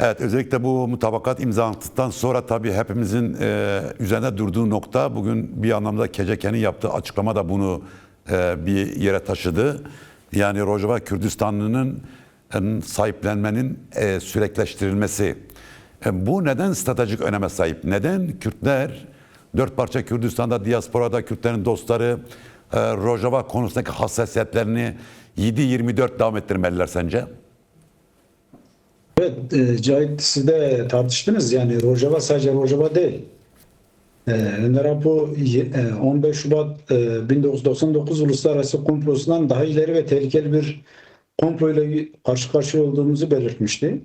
Evet, özellikle bu mutabakat imzalandıktan sonra tabii hepimizin üzerine durduğu nokta, bugün bir anlamda KCK'nin yaptığı açıklama da bunu bir yere taşıdı. Yani Rojava Kürdistanlı'nın sahiplenmenin sürekleştirilmesi. Bu neden stratejik öneme sahip? Neden Kürtler, dört parça Kürdistan'da, diasporada Kürtlerin dostları Rojava konusundaki hassasiyetlerini 7-24 devam ettirmeliler sence? Evet, Cahit, siz de tartıştınız. Yani Rojava sadece Rojava değil. Önder Apo 15 Şubat 1999 Uluslararası komplosundan daha ileri ve tehlikeli bir komployla karşı karşıya olduğumuzu belirtmişti.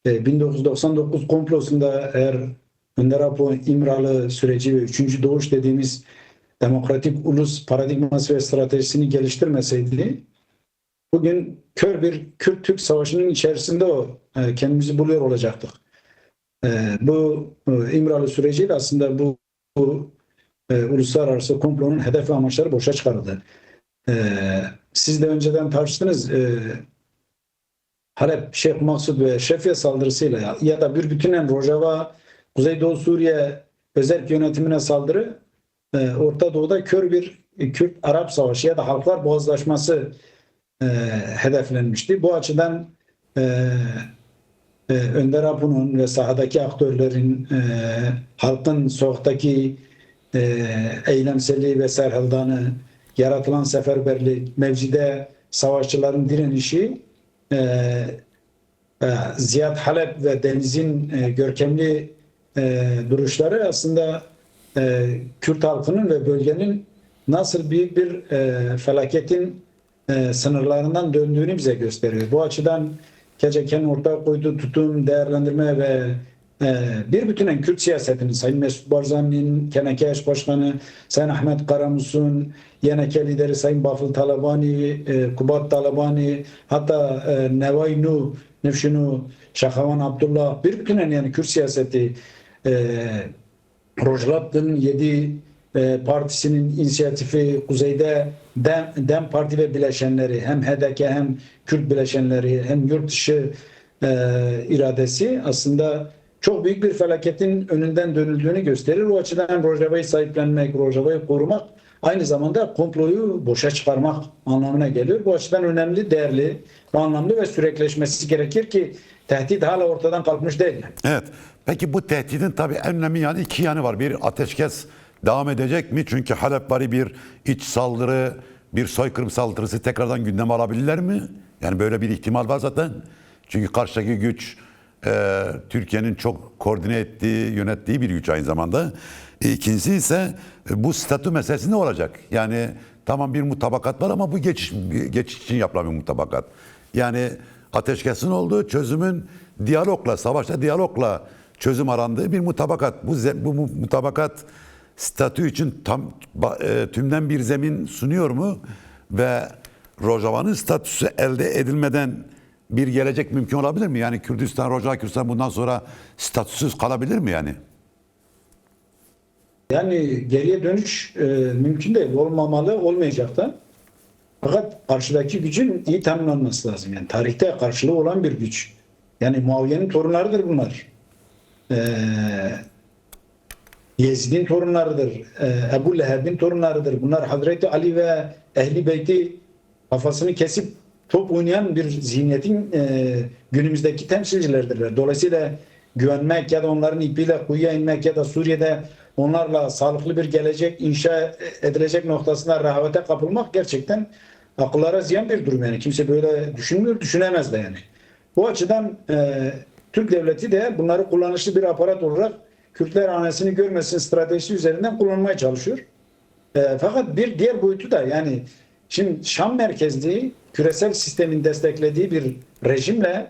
1999 komplosunda eğer Önder Apo İmralı süreci ve 3. Doğuş dediğimiz demokratik ulus paradigması ve stratejisini geliştirmeseydi, bugün kör bir Kürt-Türk savaşının içerisinde kendimizi buluyor olacaktık. Bu İmralı süreciyle aslında bu uluslararası komplonun hedef ve amaçları boşa çıkarıldı. Siz de önceden tartıştınız. Halep, Şeyh Maksud ve Şefye saldırısıyla ya da bir bütünen Rojava, Kuzeydoğu Suriye özerk yönetimine saldırı, Orta Doğu'da kör bir Kürt-Arap savaşı ya da halklar boğazlaşması hedeflenmişti. Bu açıdan Önder Apo'nun ve sahadaki aktörlerin, halkın sokaktaki eylemselliği ve serhaldanı, yaratılan seferberlik, mevcide savaşçıların direnişi, Ziyad Halep ve Deniz'in görkemli duruşları aslında Kürt halkının ve bölgenin nasıl büyük bir felaketin sınırlarından döndüğünü bize gösteriyor. Bu açıdan KCK'nin ortaya koyduğu tutum, değerlendirme ve bir bütünen Kürt siyasetinin Sayın Mesut Barzani'nin, KNK eş başkanı Sayın Ahmet Karamus'un, YNK lideri Sayın Bafıl Talabani, Kubat Talabani, hatta Nevaynu, Nefşinu, Şahavan Abdullah, bir bütünen yani Kürt siyaseti, Rojava'nın 7 partisinin inisiyatifi, kuzeyde Dem Parti ve bileşenleri, hem HDP hem Kürt bileşenleri hem yurt dışı iradesi aslında çok büyük bir felaketin önünden dönüldüğünü gösterir. O açıdan Rojava'yı sahiplenmek, Rojava'yı korumak aynı zamanda komployu boşa çıkarmak anlamına geliyor. Bu açıdan önemli, değerli, anlamlı ve sürekleşmesi gerekir ki tehdit hala ortadan kalkmış değil. Evet. Peki bu tehdidin tabii en önemli yani iki yanı var. Bir, ateşkes devam edecek mi? Çünkü Halep'vari bir iç saldırı, bir soykırım saldırısı tekrardan gündeme alabilirler mi? Yani böyle bir ihtimal var zaten. Çünkü karşıdaki güç Türkiye'nin çok koordine ettiği, yönettiği bir güç aynı zamanda. İkincisi ise bu statü meselesi ne olacak? Yani tamam, bir mutabakat var ama bu geçiş için yapılan bir mutabakat. Yani ateşkesin olduğu, çözümün diyalogla, savaşta diyalogla çözüm arandığı bir mutabakat. Bu mutabakat statü için tümden bir zemin sunuyor mu? Ve Rojava'nın statüsü elde edilmeden bir gelecek mümkün olabilir mi? Yani Rojava Kürdistan bundan sonra statüsüz kalabilir mi yani? Yani geriye dönüş mümkün değil. Olmamalı, olmayacak da. Fakat karşıdaki gücün iyi tanımlanması lazım. Yani tarihte karşılığı olan bir güç. Yani Muaviye'nin torunlarıdır bunlar. Yezid'in torunlarıdır. Ebu Leheb'in torunlarıdır. Bunlar Hazreti Ali ve Ehli Beyti kafasını kesip top oynayan bir zihniyetin günümüzdeki temsilcileridirler. Dolayısıyla güvenmek ya da onların ipiyle kuyuya inmek ya da Suriye'de onlarla sağlıklı bir gelecek inşa edilecek noktasında rehavete kapılmak gerçekten akıllara ziyan bir durum. Yani kimse böyle düşünmüyor, düşünemez de yani. Bu açıdan Türk devleti de bunları kullanışlı bir aparat olarak Kürtler hanesini görmesin stratejisi üzerinden kullanmaya çalışıyor. Fakat bir diğer boyutu da yani şimdi Şam merkezli küresel sistemin desteklediği bir rejimle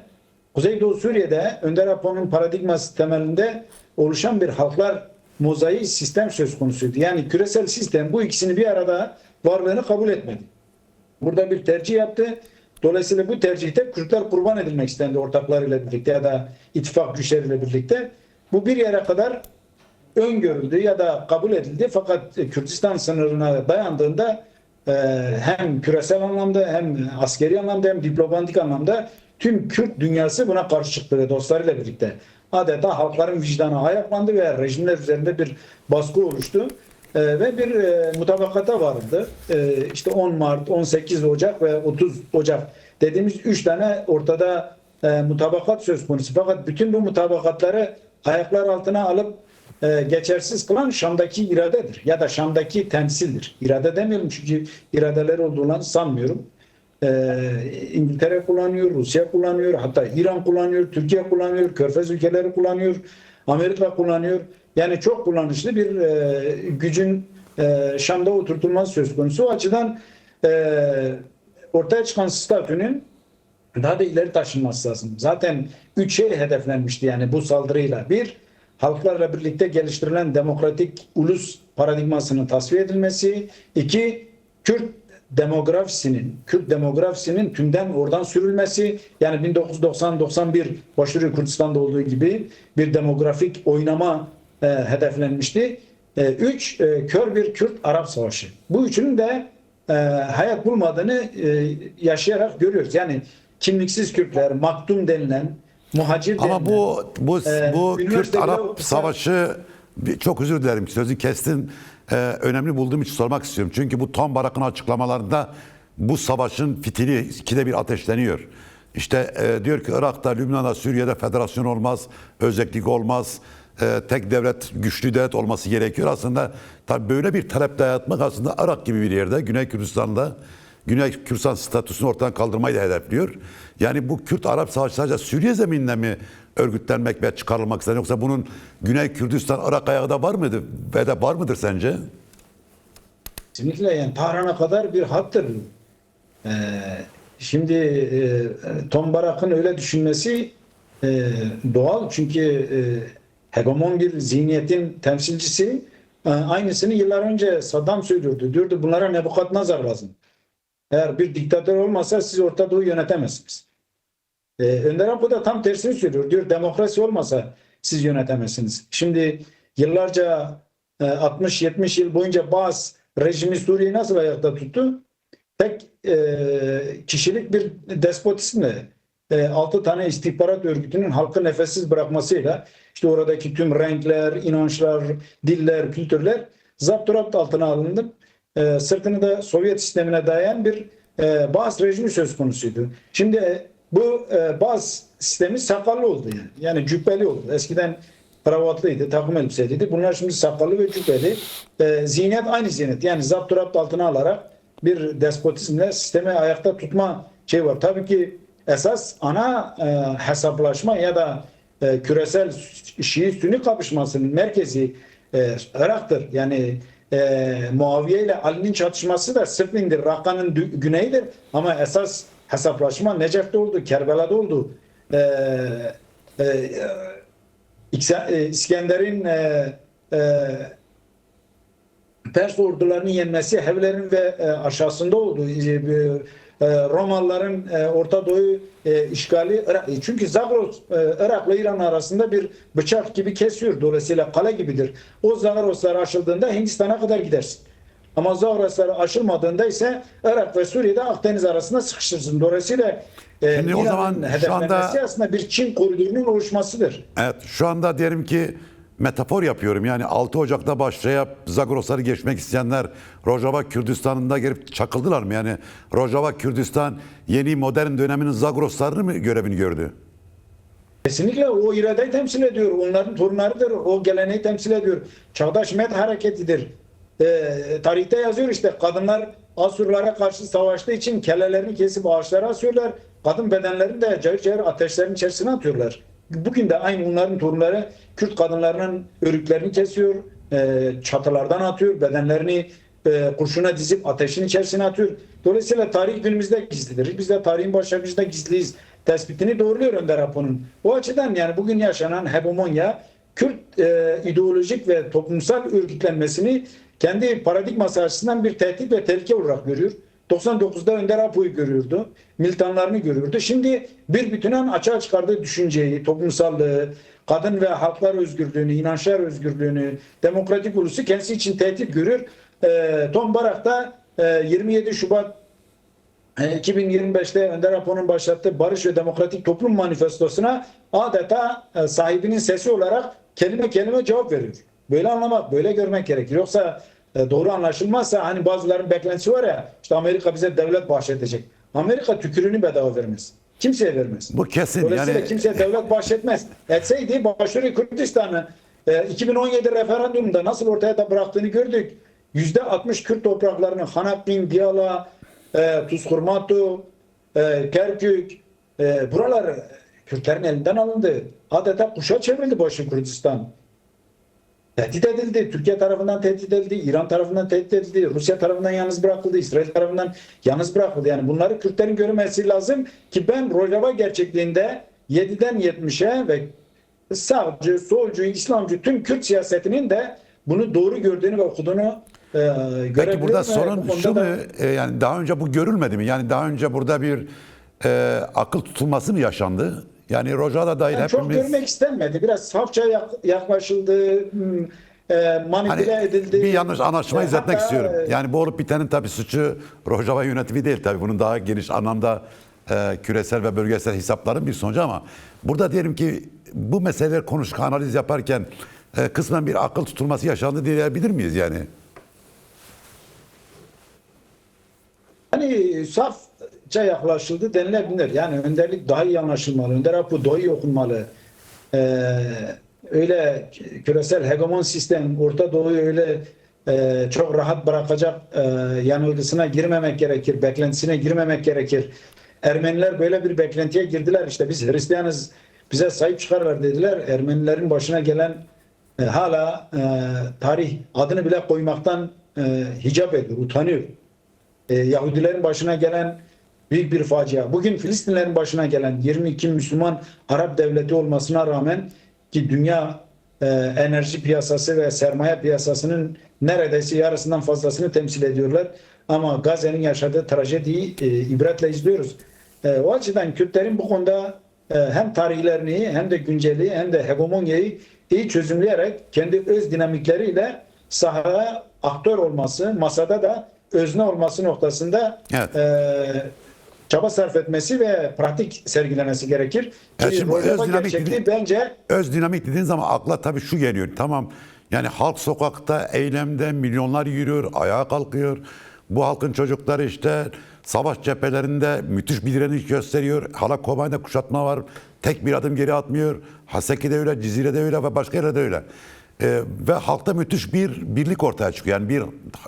Kuzeydoğu Suriye'de Önder Apo'nun paradigması temelinde oluşan bir halklar mozaiği sistem söz konusuydu. Yani küresel sistem bu ikisini bir arada varlığını kabul etmedi. Burada bir tercih yaptı. Dolayısıyla bu tercihte Kürtler kurban edilmek istendi ortaklarıyla birlikte ya da ittifak güçleriyle birlikte. Bu bir yere kadar öngörüldü ya da kabul edildi. Fakat Kürdistan sınırına dayandığında hem küresel anlamda hem askeri anlamda hem diplomatik anlamda tüm Kürt dünyası buna karşı çıktı ve dostlarıyla birlikte. Adeta halkların vicdanı ayaklandı ve rejimler üzerinde bir baskı oluştu. Ve bir mutabakata varıldı. İşte 10 Mart, 18 Ocak ve 30 Ocak dediğimiz 3 tane ortada mutabakat söz konusu. Fakat bütün bu mutabakatları ayaklar altına alıp geçersiz kılan Şam'daki iradedir ya da Şam'daki temsildir. İrade demiyorum çünkü iradeler olduğunu sanmıyorum. İngiltere kullanıyor, Rusya kullanıyor, hatta İran kullanıyor, Türkiye kullanıyor, Körfez ülkeleri kullanıyor, Amerika kullanıyor. Yani çok kullanışlı bir gücün Şam'da oturtulması söz konusu. O açıdan ortaya çıkan statünün daha da ileri taşınması lazım. Zaten 3 şey hedeflenmişti yani bu saldırıyla. Bir, halklarla birlikte geliştirilen demokratik ulus paradigmasının tasfiye edilmesi. İki, Kürt demografisinin tümden oradan sürülmesi. Yani 1990-91 Başarı Kürdistan'da olduğu gibi bir demografik oynama hedeflenmişti. Üç, kör bir Kürt-Arap savaşı. Bu üçünün de hayat bulmadığını yaşayarak görüyoruz. Yani kimliksiz Kürtler, maktum denilen, muhacir denilen. Ama bu Kürt-Arap savaşı, çok özür dilerim sözü kestin. Önemli bulduğum için sormak istiyorum. Çünkü bu Tom Barak'ın açıklamalarında bu savaşın fitili ikide bir ateşleniyor. İşte diyor ki Irak'ta, Lübnan'da, Suriye'de federasyon olmaz, özellik olmaz, tek devlet, güçlü devlet olması gerekiyor. Aslında tabii böyle bir talep dayatmak aslında Irak gibi bir yerde, Güney Kürdistan'da, Güney Kürdistan statüsünü ortadan kaldırmayı da hedefliyor. Yani bu Kürt-Arap savaşı sadece Suriye zemininde mi örgütlenmek ve çıkarılmak ister? Yoksa bunun Güney Kürdistan, Irak ayağı da var mıdır ve de var mıdır sence? Kesinlikle yani Tahran'a kadar bir hattır. Şimdi Tom Barak'ın öyle düşünmesi doğal çünkü hegemon bir zihniyetin temsilcisi. Aynısını yıllar önce Saddam söylüyordu. Diyordu bunlara Nebukadnezar lazım. Eğer bir diktatör olmasa siz Orta Doğu'yu yönetemezsiniz. Önder Apo da tam tersini söylüyor. Diyor demokrasi olmasa siz yönetemezsiniz. Şimdi yıllarca 60-70 yıl boyunca Baas rejimi Suriye'yi nasıl ayakta tuttu? Tek kişilik bir despotizmle 6 tane istihbarat örgütünün halkı nefessiz bırakmasıyla işte oradaki tüm renkler, inançlar, diller, kültürler zapturapt altına alındı. Sırtını da Sovyet sistemine dayayan bir Baas rejimi söz konusuydu. Şimdi bu Baas sistemi sakallı oldu yani. Yani cübbeli oldu. Eskiden kravatlıydı, takım elbiseliydi. Bunlar şimdi sakallı ve cübbeli. Zihniyet aynı zihniyet. Yani zapturapt altına alarak bir despotizmle sistemi ayakta tutma şey var. Tabii ki esas ana hesaplaşma ya da küresel Şii-Sünni kapışmasının merkezi Irak'tır. Yani Muaviye ile Ali'nin çatışması da Sıfın'dır, Rakka'nın güneyidir. Ama esas hesaplaşma Necef'te oldu, Kerbela'da oldu. İskender'in Pers ordularının yenmesi Hevler'in ve aşağısında oldu. Romalıların Orta Doğu'yu işgali. Çünkü Zagros Irak'la İran arasında bir bıçak gibi kesiyor. Dolayısıyla kale gibidir. O Zagroslar aşıldığında Hindistan'a kadar gidersin. Ama Zagroslar aşılmadığında ise Irak ve Suriye'de Akdeniz arasında sıkışırsın. Dolayısıyla İran'ın hedeflenmesi aslında bir Çin koridorunun oluşmasıdır. Evet, şu anda diyelim ki metafor yapıyorum. Yani 6 Ocak'ta başlayıp Zagrosları geçmek isteyenler Rojava Kürdistan'ında gelip çakıldılar mı? Yani Rojava Kürdistan yeni modern döneminin Zagroslarını mı görevini gördü? Kesinlikle o iradeyi temsil ediyor. Onların torunlarıdır. O geleneği temsil ediyor. Çağdaş Med hareketidir. Tarihte yazıyor işte kadınlar Asurlara karşı savaştığı için kellelerini kesip ağaçlara asıyorlar. Kadın bedenlerini de cayır cayır ateşlerin içerisine atıyorlar. Bugün de aynı bunların torunları Kürt kadınlarının örüklerini kesiyor, çatılardan atıyor, bedenlerini kurşuna dizip ateşin içerisine atıyor. Dolayısıyla tarih günümüzde gizlidir. Biz de tarihin başlangıcında gizliyiz. Tespitini doğruluyor Önder Apo'nun. O açıdan yani bugün yaşanan hegemonya Kürt ideolojik ve toplumsal örgütlenmesini kendi paradigması açısından bir tehdit ve tehlike olarak görüyor. 99'da Önder Apo'yu görüyordu. Militanlarını görüyordu. Şimdi bir bütünen açığa çıkardığı düşünceyi, toplumsallığı, kadın ve halklar özgürlüğünü, inançlar özgürlüğünü, demokratik ulusu kendisi için tehdit görüyor. Tom Barak da 27 Şubat 2025'te Önder Apo'nun başlattığı Barış ve Demokratik Toplum Manifestosu'na adeta sahibinin sesi olarak kelime kelime cevap veriyor. Böyle anlamak, böyle görmek gerekir. Yoksa doğru anlaşılmazsa hani bazıların beklentisi var ya, işte Amerika bize devlet bahşedecek. Amerika tükürüğünü bedava vermez. Kimseye vermez. Bu kesin. Dolayısıyla Yani kimseye devlet bahşetmez. Etseydi Başarı Kürdistan'ı 2017 referandumunda nasıl ortaya da bıraktığını gördük. %60 Kürt topraklarını Hanapin, Diyala, Tuzkurmatu, Kerkük, buralar Kürtlerin elinden alındı. Adeta kuşa çevrildi Başarı Kürdistan. Tehdit edildi. Türkiye tarafından tehdit edildi. İran tarafından tehdit edildi. Rusya tarafından yalnız bırakıldı. İsrail tarafından yalnız bırakıldı. Yani bunları Kürtlerin görmesi lazım ki ben Rojava gerçekliğinde 7'den 70'e ve sağcı, solcu, İslamcı tüm Kürt siyasetinin de bunu doğru gördüğünü ve okuduğunu görebiliyorum. peki burada sorun Bu şu mu? konuda Yani daha önce bu görülmedi mi? Yani daha önce burada bir akıl tutulması mı yaşandı? Yani Rojava dahil yani çok hepimiz görmek istenmedi. Biraz safça yaklaşıldı, manipüle hani edildi. bir yanlış anlaşma izletmek Hatta, istiyorum. Yani bu olup bitenin tabii suçu Rojava yönetimi değil tabii. Bunun daha geniş anlamda küresel ve bölgesel hesapların bir sonucu ama burada diyelim ki bu meseleleri analiz yaparken kısmen bir akıl tutulması yaşandı diyebilir miyiz yani? Hani safça yaklaşıldı denilebilir. Yani önderlik daha iyi anlaşılmalı. Önder Apo daha iyi okunmalı. Öyle küresel hegemon sistem Orta Doğu'yu öyle çok rahat bırakacak yanılgısına girmemek gerekir. Beklentisine girmemek gerekir. Ermeniler böyle bir beklentiye girdiler. İşte biz Hristiyanız, bize sahip çıkarlar dediler. Ermenilerin başına gelen hala tarih adını bile koymaktan hicap ediyor, utanıyor. Yahudilerin başına gelen büyük bir facia. Bugün Filistinlerin başına gelen 22 Müslüman Arap devleti olmasına rağmen ki dünya enerji piyasası ve sermaye piyasasının neredeyse yarısından fazlasını temsil ediyorlar. Ama Gazze'nin yaşadığı trajediyi ibretle izliyoruz. O açıdan Kürtlerin bu konuda hem tarihlerini hem de günceliği hem de hegemonyayı iyi çözümleyerek kendi öz dinamikleriyle sahaya aktör olması, masada da özne olması noktasında Evet. Çaba sarf etmesi ve pratik sergilemesi gerekir. Ya Ki şimdi Rojava öz dinamik gerçekliği bence öz dinamik dediğin zaman akla tabii şu geliyor. Tamam yani halk sokakta, eylemde milyonlar yürüyor, ayağa kalkıyor. Bu halkın çocukları işte savaş cephelerinde müthiş bir direniş gösteriyor. Halakobay'da kuşatma var. Tek bir adım geri atmıyor. Haseki'de öyle, Cizire'de öyle ve başka yerde öyle. Ve halkta müthiş bir birlik ortaya çıkıyor. Yani bir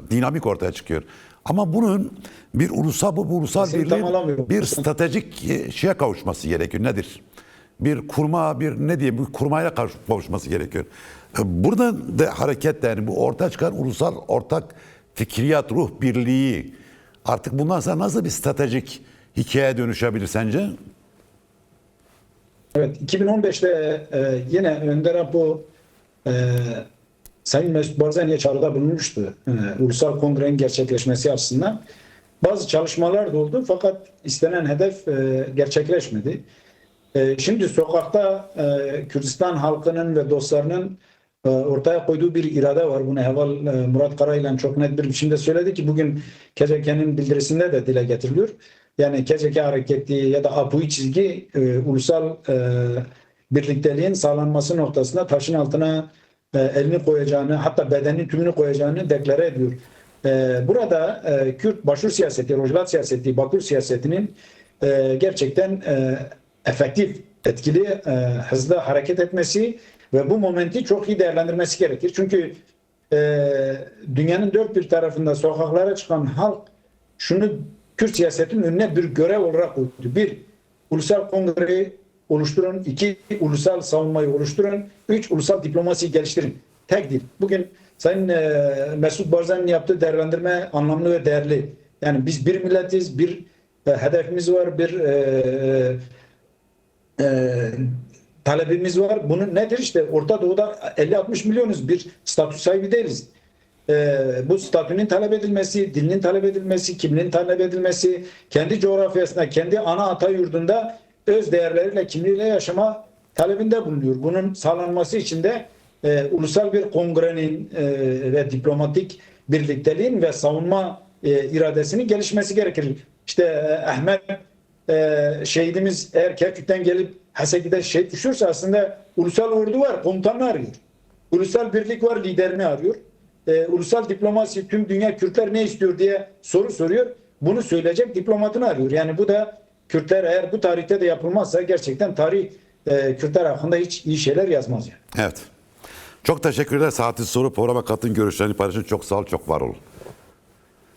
dinamik ortaya çıkıyor. Ama bunun bir ulusal Kesinlikle tam birliğin alamıyorum. bir stratejik şeye kavuşması gerekiyor. Nedir? Bir kurma, bir ne diyeyim, bir kurmayla kavuşması gerekiyor. Buradan da hareketle yani bu ortaya çıkan ulusal ortak fikriyat, ruh birliği artık bundan sonra nasıl bir stratejik hikayeye dönüşebilir sence? evet 2015'te yine Önder Apo Sayın Mesut Barzani'ye çağrıda bulunmuştu. Ulusal Kongre'nin gerçekleşmesi açısından. Bazı çalışmalar da oldu fakat istenen hedef gerçekleşmedi. Şimdi sokakta Kürdistan halkının ve dostlarının ortaya koyduğu bir irade var. Bunu Heval Murat Karayılan çok net bir biçimde söyledi ki bugün KCK'nin bildirisinde de dile getiriliyor. Yani KCK hareketi ya da APU'yu çizgi ulusal birlikteliğin sağlanması noktasında taşın altına elini koyacağını hatta bedenin tümünü koyacağını deklare ediyor. Burada Kürt başvuru siyaseti, Rojava siyaseti, Bakur siyasetinin gerçekten efektif, etkili, hızlı hareket etmesi ve bu momenti çok iyi değerlendirmesi gerekir. Çünkü dünyanın dört bir tarafında sokaklara çıkan halk şunu Kürt siyasetinin önüne bir görev olarak koydu. Bir, ulusal kongreyi oluşturun. İki, ulusal savunmayı oluşturun. Üç, ulusal diplomasiyi geliştirin. Tek dil. Bugün Sayın Mesut Barzani'nin yaptığı değerlendirme anlamlı ve değerli. Yani biz bir milletiz, bir hedefimiz var, bir talebimiz var. Bunun nedir? İşte Orta Doğu'da 50-60 milyonuz. Bir statü sahibi değiliz. Bu statünün talep edilmesi, dilinin talep edilmesi, kimliğin talep edilmesi, kendi coğrafyasında, kendi ana ata yurdunda öz değerleriyle, kimliğiyle yaşama talebinde bulunuyor. Bunun sağlanması için de ulusal bir kongrenin ve diplomatik birlikteliğin ve savunma iradesinin gelişmesi gerekir. işte Ahmet şehidimiz eğer Kerkük'ten gelip Haseki'de şehit düşürse aslında ulusal ordu var, komutanını arıyor. Ulusal birlik var, liderini arıyor. Ulusal diplomasi, tüm dünya Kürtler ne istiyor diye soru soruyor. Bunu söyleyecek diplomatını arıyor. Yani bu da Kürtler eğer bu tarihte de yapılmazsa gerçekten tarih Kürtler hakkında hiç iyi şeyler yazmaz yani. Evet. Çok teşekkürler. Saatin soru programa katın görüşlerini paylaşın. Çok sağ ol, çok var olun.